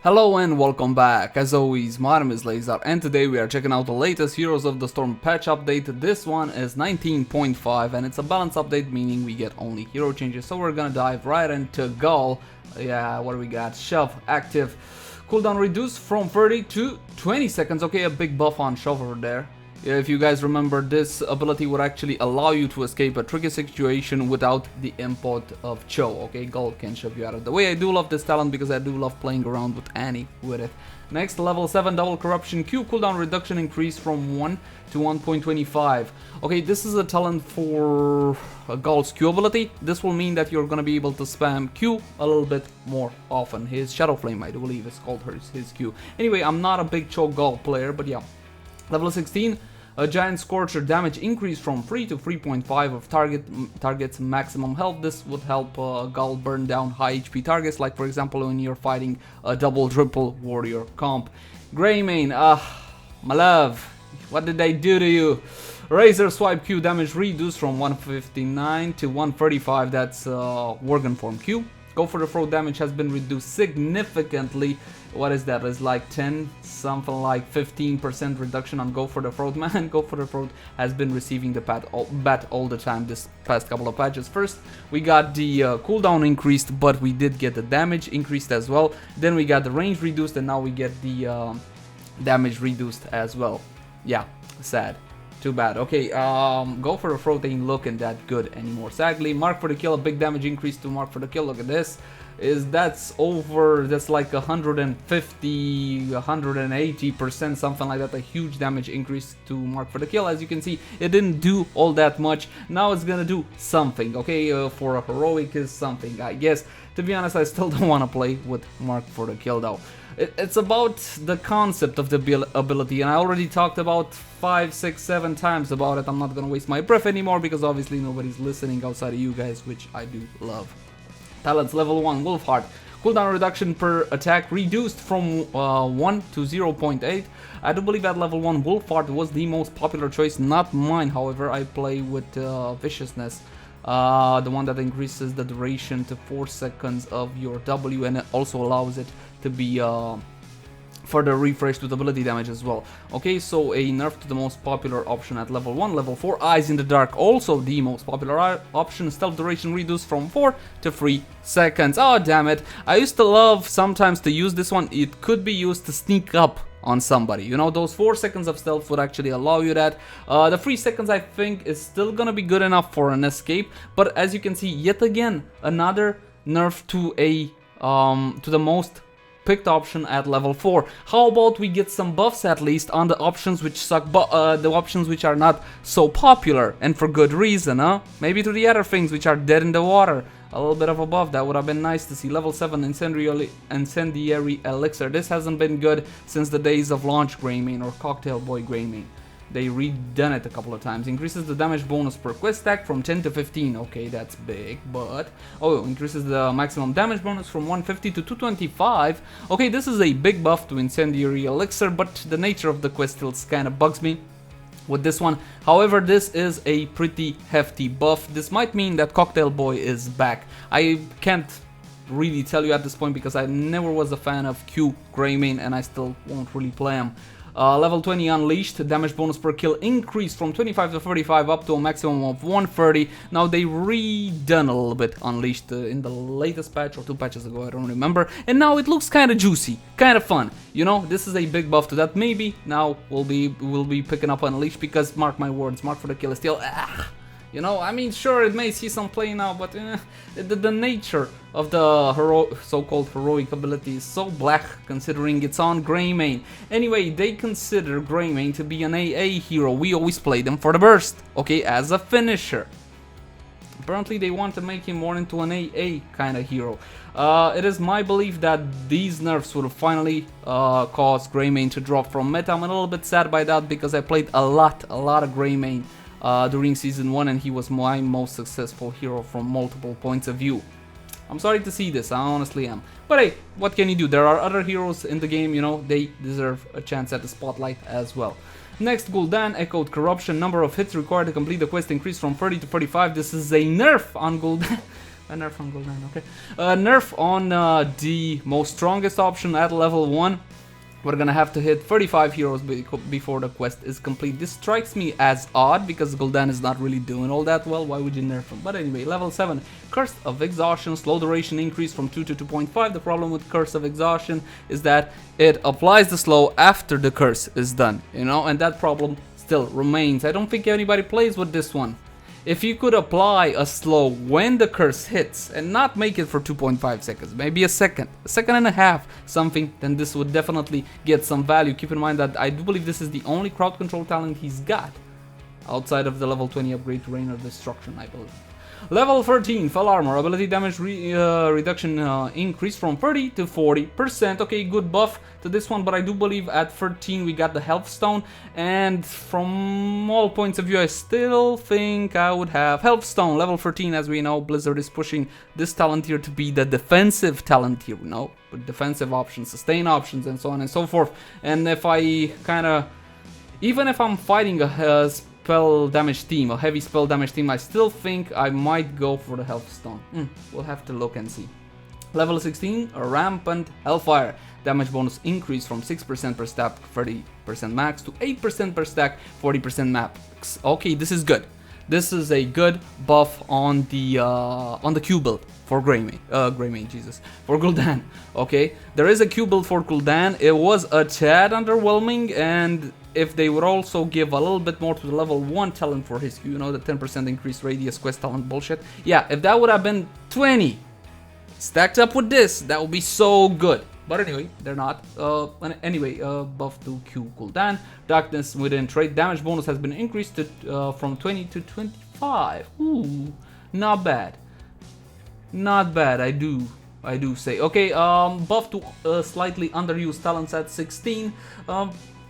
Hello and welcome back. As always, my name is Lazar and today we are checking out the latest Heroes of the Storm patch update. This one is 19.5 and it's a balance update, meaning we get only hero changes. So we're gonna dive right into Gall. Yeah, what do we got? Shove active. Cooldown reduced from 30 to 20 seconds. Okay, a big buff on Shove over there. If you guys remember, this ability would actually allow you to escape a tricky situation without the input of Cho. Okay, Gall can shove you out of the way. I do love this talent because I do love playing around with Annie with it. Next, level 7 double corruption Q cooldown reduction increase from 1 to 1.25. Okay, this is a talent for Gall's Q ability. This will mean that you're gonna be able to spam Q a little bit more often. His Shadow Flame, I do believe, is called his Q. Anyway, I'm not a big Cho Gall player, but yeah. Level 16. A Giant Scorcher damage increase from 3 to 3.5 of target's maximum health. This would help Gall burn down high HP targets, like for example when you're fighting a double triple warrior comp. Greymane, my love, what did I do to you? Razor Swipe Q damage reduced from 159 to 135, that's Worgen form Q. Go for the throat damage has been reduced significantly. What is that? It's like 10, something like 15% reduction on Go for the Throat. Man, Go for the Throat has been receiving the bat all the time this past couple of patches. First, we got the cooldown increased, but we did get the damage increased as well. Then we got the range reduced, and now we get the damage reduced as well. Yeah, sad. Too bad. Okay, Go for the Throat ain't looking that good anymore. Sadly, Mark for the Kill, a big damage increase to Mark for the Kill. Look at this. That's like 150, 180%, something like that. A huge damage increase to Mark for the Kill. As you can see, it didn't do all that much. Now it's gonna do something. Okay, for a heroic is something, I guess. To be honest, I still don't want to play with Mark for the Kill though. It's about the concept of the ability, and I already talked about 5, 6, 7 times about it. I'm not gonna waste my breath anymore because obviously nobody's listening outside of you guys, which I do love. Talents level 1 Wolfheart. Cooldown reduction per attack reduced from 1 to 0.8. I do believe at level 1 Wolfheart was the most popular choice, not mine. However, I play with Viciousness. The one that increases the duration to 4 seconds of your W, and it also allows it to be further refreshed with ability damage as well. Okay, so a nerf to the most popular option at level 1. Level 4 Eyes in the Dark, also the most popular option. Stealth duration reduced from 4 to 3 seconds. Oh damn it, I used to love sometimes to use this one. It could be used to sneak up on somebody, you know. Those 4 seconds of stealth would actually allow you that. The 3 seconds I think is still gonna be good enough for an escape, but as you can see, yet again another nerf to a to the most picked option at level 4. How about we get some buffs at least on the options which suck, the options which are not so popular, and for good reason, huh? Maybe to the other things which are dead in the water. A little bit of a buff, that would have been nice to see. Level 7 Incendiary Elixir. This hasn't been good since the days of launch Greymane or Cocktail Boy Greymane. They redone it a couple of times. Increases the damage bonus per quest stack from 10 to 15. Okay, that's big, but... Oh, increases the maximum damage bonus from 150 to 225. Okay, this is a big buff to Incendiary Elixir, but the nature of the quest still kind of bugs me with this one. However, this is a pretty hefty buff. This might mean that Cocktail Boy is back. I can't really tell you at this point because I never was a fan of Q Greymane and I still won't really play him. Level 20 Unleashed, damage bonus per kill increased from 25 to 35 up to a maximum of 130. Now they redone a little bit Unleashed in the latest patch or 2 patches ago, I don't remember. And now it looks kind of juicy, kind of fun. You know, this is a big buff to that. Maybe now we'll be picking up Unleashed because mark my words, Mark for the Kill is still you know, I mean, sure, it may see some play now, but the nature of the so-called heroic ability is so black, considering it's on Greymane. Anyway, they consider Greymane to be an AA hero. We always play them for the burst, okay, as a finisher. Apparently, they want to make him more into an AA kind of hero. It is my belief that these nerfs will finally cause Greymane to drop from meta. I'm a little bit sad by that because I played a lot of Greymane during Season 1 and he was my most successful hero from multiple points of view. I'm sorry to see this, I honestly am. But hey, what can you do? There are other heroes in the game, you know, they deserve a chance at the spotlight as well. Next, Gul'dan, Echoed Corruption. Number of hits required to complete the quest increased from 30 to 35. This is a nerf on Gul'dan. A nerf on Gul'dan, okay. Nerf on the most strongest option at level 1. We're gonna have to hit 35 heroes before the quest is complete. This strikes me as odd because Gul'dan is not really doing all that well. Why would you nerf him? But anyway, level 7, Curse of Exhaustion, slow duration increase from 2 to 2.5. The problem with Curse of Exhaustion is that it applies the slow after the curse is done, you know, and that problem still remains. I don't think anybody plays with this one. If you could apply a slow when the curse hits and not make it for 2.5 seconds, maybe a second and a half, something, then this would definitely get some value. Keep in mind that I do believe this is the only crowd control talent he's got outside of the level 20 upgrade to Rain of Destruction, I believe. Level 13, Fell Armor, ability damage reduction increase from 30 to 40%. Okay, good buff to this one, but I do believe at 13 we got the Health Stone, and from all points of view I still think I would have Health Stone. Level 13, as we know, Blizzard is pushing this talent here to be the defensive talent here, you know, with defensive options, sustain options, and so on and so forth. And if I kinda, even if I'm fighting a spell damage team, a heavy spell damage team, I still think I might go for the Health Stone. We'll have to look and see. Level 16, a Rampant Hellfire. Damage bonus increase from 6% per stack, 30% max, to 8% per stack, 40% max. Okay, this is good. This is a good buff on the Q build for Greymane, Jesus, for Gul'dan. Okay, there is a Q build for Gul'dan. It was a tad underwhelming, and if they would also give a little bit more to the level 1 talent for his Q, you know, the 10% increased radius quest talent bullshit. Yeah, if that would have been 20 stacked up with this, that would be so good. But anyway, they're not. Anyway, buff to Q Gul'dan. Darkness within trait damage bonus has been increased to, from 20 to 25. Ooh, not bad. Not bad, I do say. Okay, buff to slightly underused talents at 16.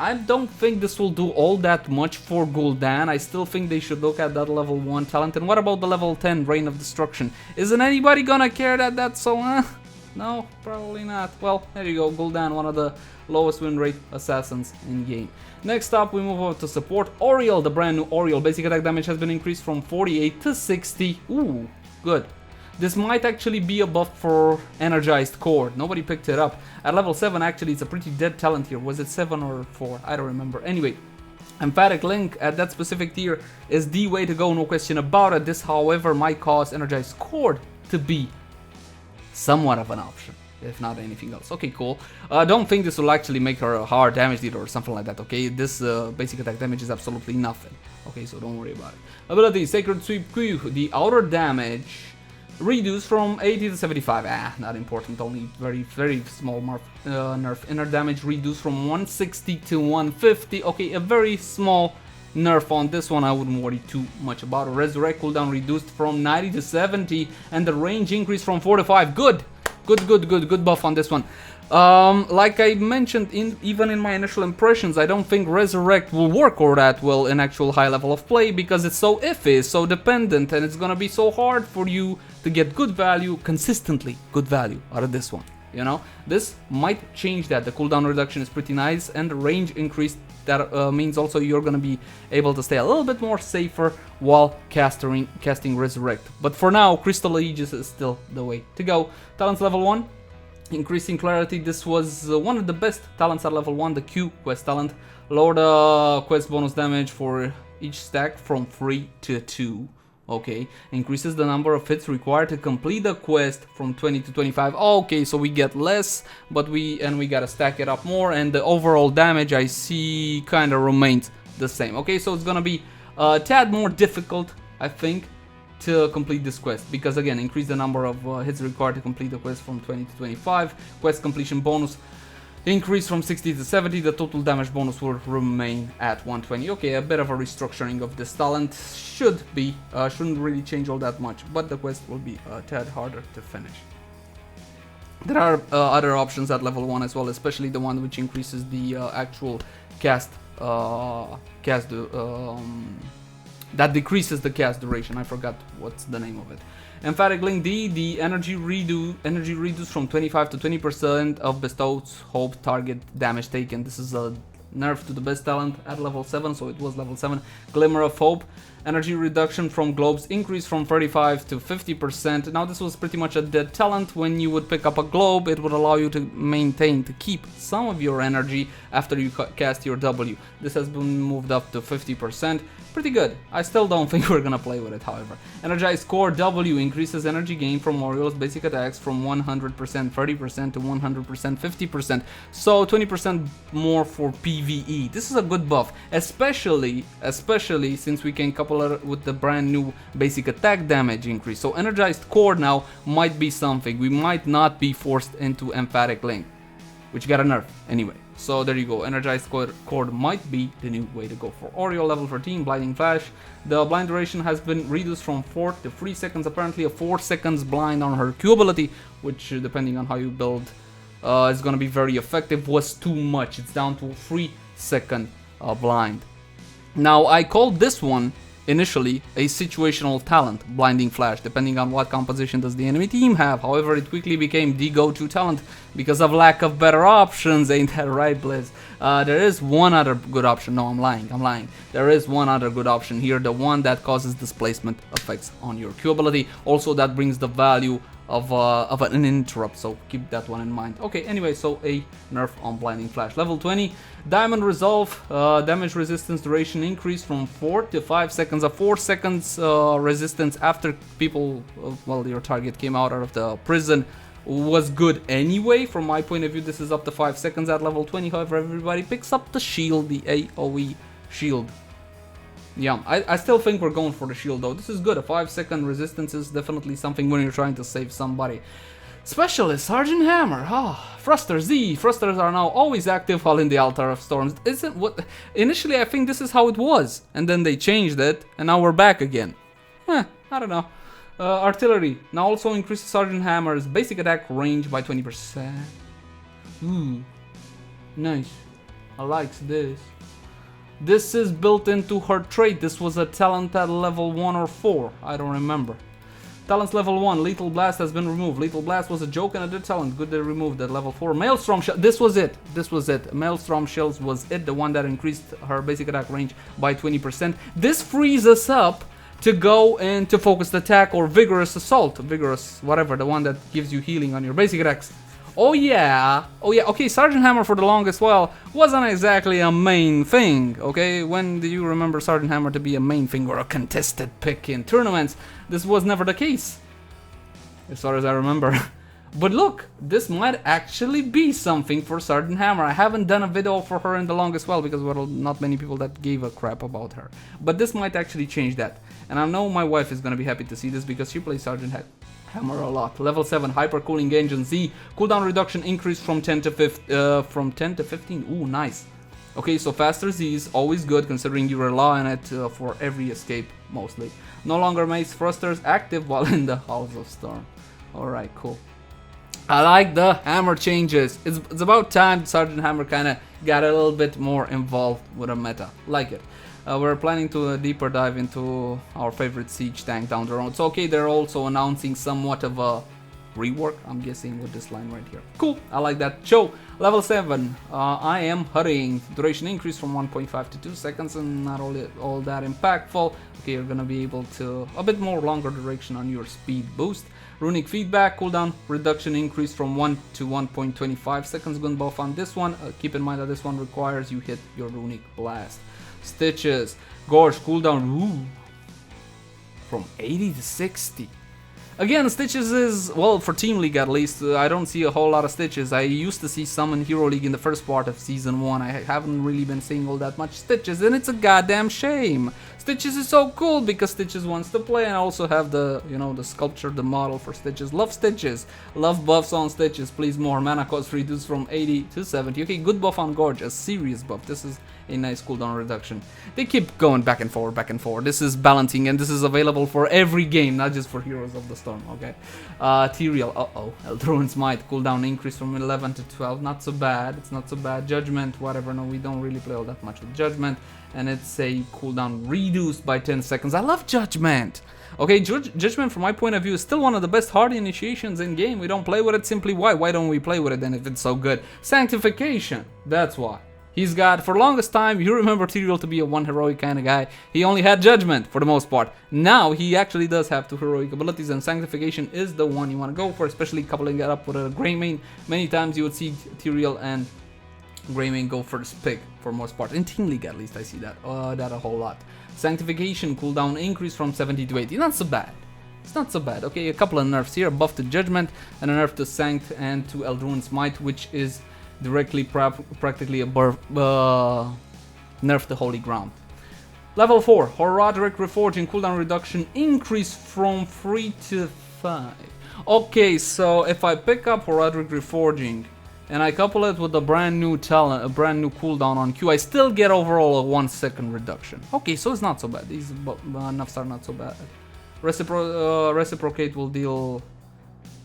I don't think this will do all that much for Gul'dan. I still think they should look at that level 1 talent. And what about the level 10 Rain of Destruction? Isn't anybody gonna care that that's so... No, probably not. Well, there you go, Gul'dan, one of the lowest win rate assassins in game. Next up, we move over to support. Auriel, the brand new Auriel. Basic attack damage has been increased from 48 to 60. Ooh, good. This might actually be a buff for Energized Cord. Nobody picked it up. At level 7, actually, it's a pretty dead talent here. Was it 7 or 4? I don't remember. Anyway, Emphatic Link at that specific tier is the way to go, no question about it. This, however, might cause Energized Cord to be somewhat of an option, if not anything else. Okay, cool. Don't think this will actually make her a hard damage dealer or something like that, okay? This basic attack damage is absolutely nothing. Okay, so don't worry about it. Ability, Sacred Sweep Q. The outer damage reduced from 80 to 75. Not important, only very small nerf. Inner damage reduced from 160 to 150. Okay, a very small nerf on this one. I wouldn't worry too much about it. Resurrect cooldown reduced from 90 to 70, and the range increased from 4 to 5. Good buff on this one. Like I mentioned, even in my initial impressions, I don't think Resurrect will work or that well in actual high level of play, because it's so iffy, so dependent, and it's gonna be so hard for you to get good value, consistently good value out of this one. You know, this might change that. The cooldown reduction is pretty nice, and the range increase, that means also you're gonna be able to stay a little bit more safer while casting Resurrect. But for now, Crystal Aegis is still the way to go. Talents level 1, increasing clarity. This was one of the best talents at level 1, the Q quest talent. Lower the quest bonus damage for each stack from 3 to 2. Okay, increases the number of hits required to complete the quest from 20 to 25. Okay, so we get less, but we gotta stack it up more, and the overall damage I see kind of remains the same. Okay, so it's gonna be a tad more difficult, I think, to complete this quest, because again, increase the number of hits required to complete the quest from 20 to 25. Quest completion bonus increase from 60 to 70. The total damage bonus will remain at 120. Okay, a bit of a restructuring of this talent shouldn't really change all that much, but the quest will be a tad harder to finish. There are other options at level 1 as well, especially the one which increases the actual cast that decreases the cast duration. I forgot what's the name of it. Emphatic Link D, the energy reduce from 25 to 20% of bestowed hope target damage taken. This is a nerf to the best talent at level 7, so it was level 7. Glimmer of Hope. Energy reduction from globes increased from 35 to 50%. Now this was pretty much a dead talent. When you would pick up a globe, it would allow you to maintain, to keep some of your energy after you cast your W. This has been moved up to 50%. Pretty good. I still don't think we're gonna play with it, however. Energized Core W increases energy gain from Auriel's basic attacks from 100% 30% to 100% 50%. So 20% more for PvE. This is a good buff, especially since we can couple it with the brand new basic attack damage increase. So Energized Core now might be something. We might not be forced into Emphatic Link, which got a nerf anyway. So there you go, Energized Core might be the new way to go for Auriel. Level 13, Blinding Flash. The blind duration has been reduced from 4 to 3 seconds. Apparently a 4 seconds blind on her Q ability, which depending on how you build is going to be very effective, was too much. It's down to a 3-second blind. Now I called this one initially a situational talent, Blinding Flash, depending on what composition does the enemy team have. However, it quickly became the go-to talent because of lack of better options. Ain't that right, Blizz? There is one other good option. No, I'm lying. There is one other good option here, the one that causes displacement effects on your Q ability. Also, that brings the value of an interrupt, so keep that one in mind. Okay, anyway, so a nerf on Blinding Flash. Level 20, Diamond Resolve, damage resistance duration increased from 4 to 5 seconds. A 4 seconds resistance after people, well, your target came out of the prison was good anyway. From my point of view, this is up to 5 seconds at level 20. However, everybody picks up the shield, the AoE shield. Yeah, I still think we're going for the shield though. This is good. A 5-second resistance is definitely something when you're trying to save somebody. Specialist, Sergeant Hammer. Thruster Z. Thrusters are now always active while in the Altar of Storms. Isn't what? Initially, I think this is how it was, and then they changed it, and now we're back again. I don't know. Artillery now also increases Sergeant Hammer's basic attack range by 20%. Nice. I like this. This is built into her trait. This was a talent at level 1 or 4. I don't remember. Talents level 1. Lethal Blast has been removed. Lethal Blast was a joke and a dead talent. Good they removed at level 4. Maelstrom Shell. This was it. Maelstrom Shells was it. The one that increased her basic attack range by 20%. This frees us up to go into Focused Attack or Vigorous Assault. Vigorous, whatever. The one that gives you healing on your basic attacks. Oh yeah, okay, Sergeant Hammer for the longest while wasn't exactly a main thing, okay? When do you remember Sergeant Hammer to be a main thing or a contested pick in tournaments? This was never the case, as far as I remember. But look, this might actually be something for Sergeant Hammer. I haven't done a video for her in the longest while because there were not many people that gave a crap about her. But this might actually change that. And I know my wife is gonna be happy to see this because she plays Sergeant Hammer a lot. Level 7 Hyper Cooling Engine Z. Cooldown reduction increased from 10 to 15. Ooh, nice. Okay, so faster Z is always good considering you rely on it for every escape mostly. No longer makes thrusters active while in the House of Storm. Alright, cool. I like the hammer changes. It's about time Sergeant Hammer kind of got a little bit more involved with a meta. Like it. We're planning to deeper dive into our favorite siege tank down the road. So okay, they're also announcing somewhat of a rework, I'm guessing, with this line right here. Cool, I like that. Cho, level 7. I am hurrying. Duration increase from 1.5 to 2 seconds and not all that impactful. Okay, you're gonna be able to a bit more longer duration on your speed boost. Runic feedback, cooldown reduction increase from 1 to 1.25 seconds. Gun buff on this one. Keep in mind that this one requires you hit your runic blast. Stitches, Gorge, cooldown, from 80 to 60. Again, Stitches is, well, for Team League at least, I don't see a whole lot of Stitches. I used to see some in Hero League in the first part of Season 1. I haven't really been seeing all that much Stitches, and it's a goddamn shame. Stitches is so cool because Stitches wants to play, and I also have the, you know, the sculpture, the model for Stitches. Love Stitches. Love buffs on Stitches. Please more. Mana cost reduced from 80 to 70. Okay, good buff on Gorge. A serious buff. This is a nice cooldown reduction. They keep going back and forward, back and forward. This is balancing, and this is available for every game, not just for Heroes of the Storm, okay? Tyrael, Eldruin's Might, cooldown increase from 11 to 12. Not so bad. It's not so bad. Judgment, whatever. No, we don't really play all that much with Judgment. And it's a cooldown reduced by 10 seconds. I love Judgment. Okay, Judgment from my point of view is still one of the best hard initiations in game. We don't play with it simply why? Why don't we play with it then if it's so good? Sanctification. That's why. He's got, for longest time, you remember Tyrael to be a 1 heroic kind of guy. He only had Judgment for the most part. Now he actually does have 2 heroic abilities, and Sanctification is the one you want to go for, especially coupling it up with a Greymane. Many times you would see Tyrael and Greymane go first pick for most part. In Team League at least I see that a whole lot. Sanctification cooldown increase from 70 to 80. Not so bad. It's not so bad. Okay, a couple of nerfs here. A buff to Judgment and a nerf to Sanct and to Eldruin's Might, which is directly practically a nerf to Holy Ground. Level 4, Horodic Reforging cooldown reduction increase from 3 to 5. Okay, so if I pick up Horodic Reforging and I couple it with a brand new talent, a brand new cooldown on Q, I still get overall a 1 second reduction. Okay, so it's not so bad. These nerfs are not so bad. Reciprocate will deal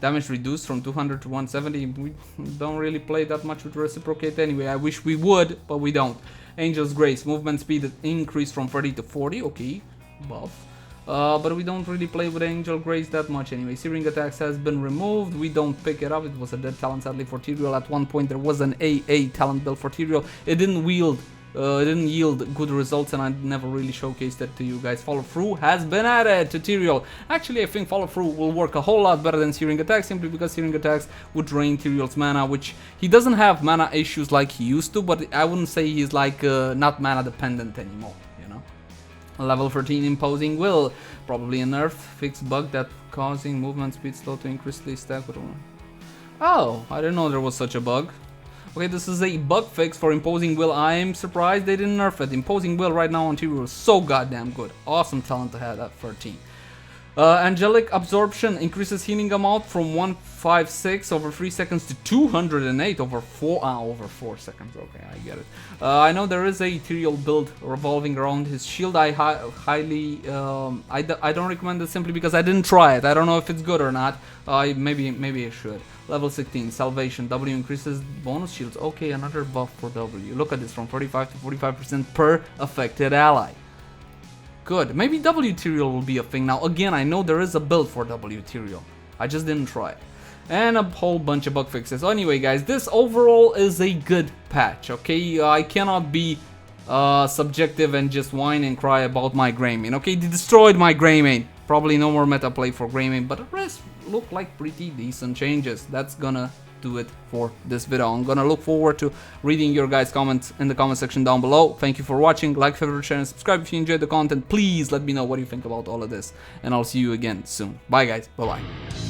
damage reduced from 200 to 170. We don't really play that much with Reciprocate anyway. I wish we would, but we don't. Angel's Grace, movement speed increased from 30 to 40. Okay, buff. But we don't really play with Angel Grace that much anyway. Searing Attacks has been removed. We don't pick it up. It was a dead talent sadly for Tyrael. At one point there was an AA talent build for Tyrael. It didn't yield good results, and I never really showcased it to you guys. Follow Through has been added to Tyrael. Actually, I think Follow Through will work a whole lot better than Searing Attacks, simply because Searing Attacks would drain Tyrael's mana, which he doesn't have mana issues like he used to, but I wouldn't say he's like not mana dependent anymore, you know. Level 13 Imposing Will, probably a nerf, fixed bug that causing movement speed slow to increasingly stack with. Oh, I didn't know there was such a bug. Okay, this is a bug fix for Imposing Will. I am surprised they didn't nerf it. Imposing Will right now on Tyrael is so goddamn good. Awesome talent to have at 13. Angelic Absorption increases healing amount from 156 over 3 seconds to 208 over 4 seconds. Okay, I get it. I know there is a Tyrael build revolving around his shield. I highly I don't recommend it simply because I didn't try it. I don't know if it's good or not. Maybe I should. Level 16 Salvation, W increases bonus shields. Okay, another buff for W. Look at this, from 45 to 45% per affected ally. Good. Maybe W Tyrael will be a thing now. Again, I know there is a build for W Tyrael. I just didn't try it. And a whole bunch of bug fixes. So anyway, guys, this overall is a good patch, okay? I cannot be subjective and just whine and cry about my Greymane, okay? They destroyed my Greymane. Probably no more meta play for Greymane, but the rest look like pretty decent changes. That's gonna do it for this video. I'm gonna look forward to reading your guys' comments in the comment section down below. Thank you for watching. Like, favorite, share, and subscribe if you enjoyed the content. Please let me know what you think about all of this, and I'll see you again soon. Bye guys. Bye bye.